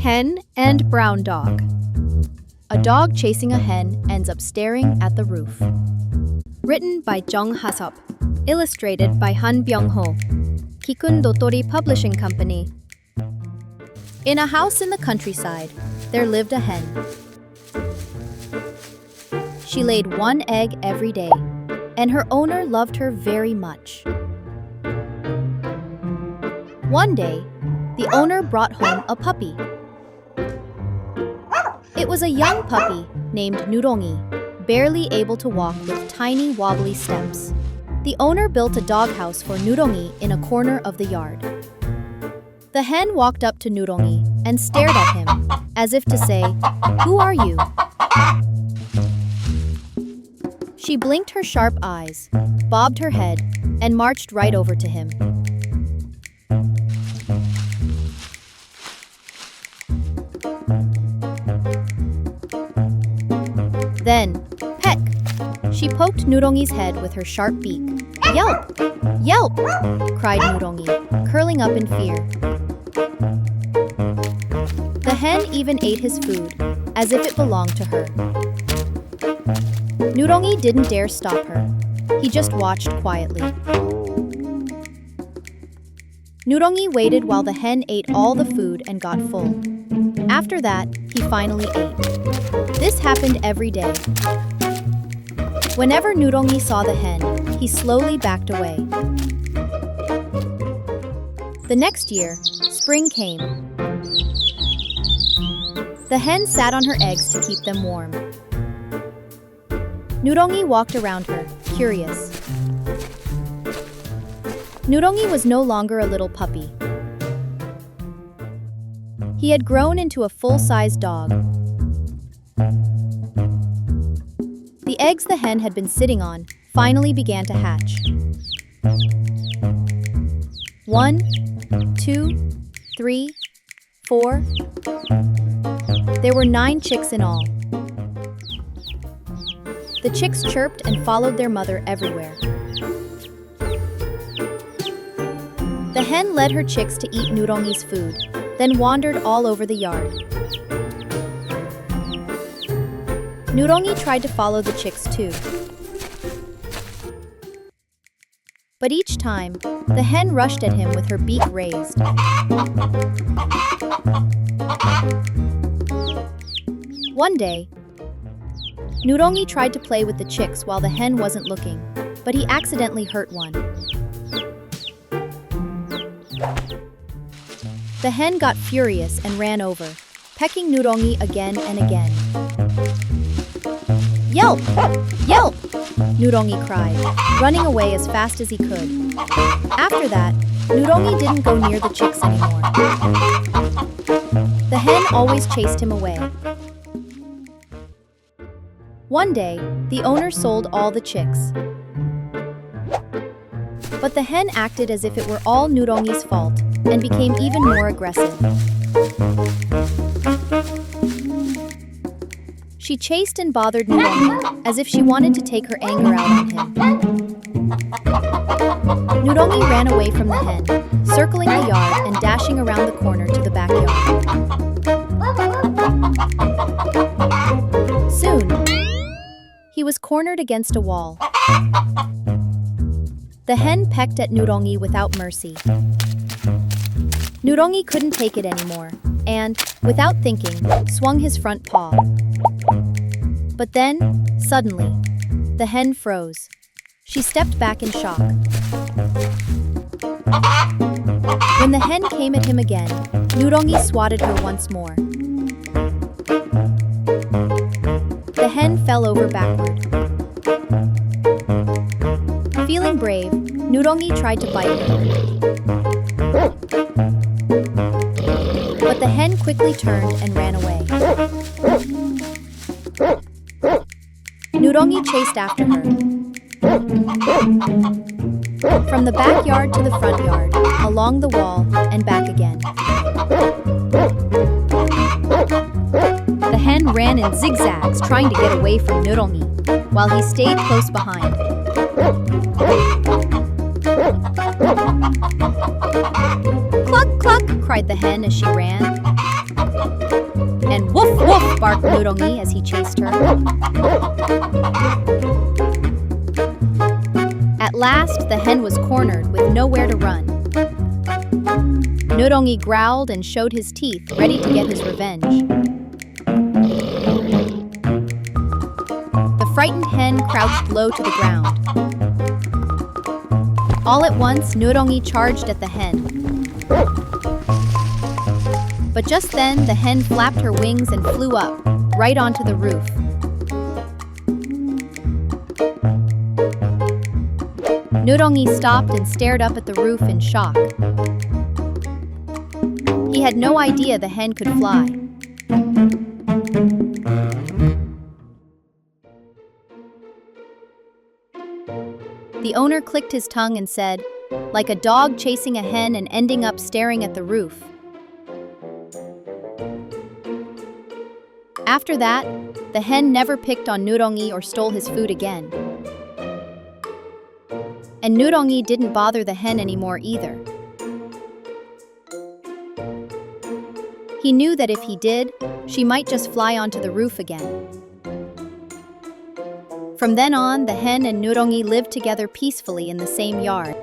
Hen and Brown Dog. A dog chasing a hen ends up staring at the roof. Written by Jung Ha-sop. Illustrated by Han Byung-ho. Kikkun Publishing Company. In a house in the countryside, there lived a hen. She laid one egg every day, and her owner loved her very much. One day, the owner brought home a puppy. It was a young puppy named Nureongi, barely able to walk with tiny wobbly steps. The owner built a doghouse for Nureongi in a corner of the yard. The hen walked up to Nureongi and stared at him, as if to say, "Who are you?" She blinked her sharp eyes, bobbed her head, and marched right over to him. Then, peck! She poked Nureongi's head with her sharp beak. "Yelp! Yelp!" cried Nureongi, curling up in fear. The hen even ate his food, as if it belonged to her. Nureongi didn't dare stop her. He just watched quietly. Nureongi waited while the hen ate all the food and got full. After that, he finally ate. This happened every day. Whenever Nureongi saw the hen, he slowly backed away. The next year, spring came. The hen sat on her eggs to keep them warm. Nureongi walked around her, curious. Nureongi was no longer a little puppy. He had grown into a full-sized dog. The eggs the hen had been sitting on finally began to hatch. 1, 2, 3, 4. There were 9 chicks in all. The chicks chirped and followed their mother everywhere. The hen led her chicks to eat Nureongi's food, then wandered all over the yard. Nureongi tried to follow the chicks too. But each time, the hen rushed at him with her beak raised. One day, Nureongi tried to play with the chicks while the hen wasn't looking, but he accidentally hurt one. The hen got furious and ran over, pecking Nureongi again and again. "Yelp! Yelp!" Nureongi cried, running away as fast as he could. After that, Nureongi didn't go near the chicks anymore. The hen always chased him away. One day, the owner sold all the chicks. But the hen acted as if it were all Nureongi's fault and became even more aggressive. She chased and bothered Nureongi as if she wanted to take her anger out on him. Nureongi ran away from the hen, circling the yard and dashing around the corner to the backyard. Soon, he was cornered against a wall. The hen pecked at Nureongi without mercy. Nureongi couldn't take it anymore, and, without thinking, swung his front paw. But then, suddenly, the hen froze. She stepped back in shock. When the hen came at him again, Nureongi swatted her once more. The hen fell over backward. Feeling brave, Nureongi tried to bite her. But the hen quickly turned and ran away. Nureongi chased after her. From the backyard to the front yard, along the wall, and back again. The hen ran in zigzags trying to get away from Nureongi, while he stayed close behind. "Cluck, cluck!" cried the hen as she ran. Nureongi as he chased her. At last, the hen was cornered with nowhere to run. Nureongi growled and showed his teeth, ready to get his revenge. The frightened hen crouched low to the ground. All at once, Nureongi charged at the hen. But just then, the hen flapped her wings and flew up, right onto the roof. Nureongi stopped and stared up at the roof in shock. He had no idea the hen could fly. The owner clicked his tongue and said, "Like a dog chasing a hen and ending up staring at the roof." After that, the hen never picked on Nureongi or stole his food again. And Nureongi didn't bother the hen anymore either. He knew that if he did, she might just fly onto the roof again. From then on, the hen and Nureongi lived together peacefully in the same yard.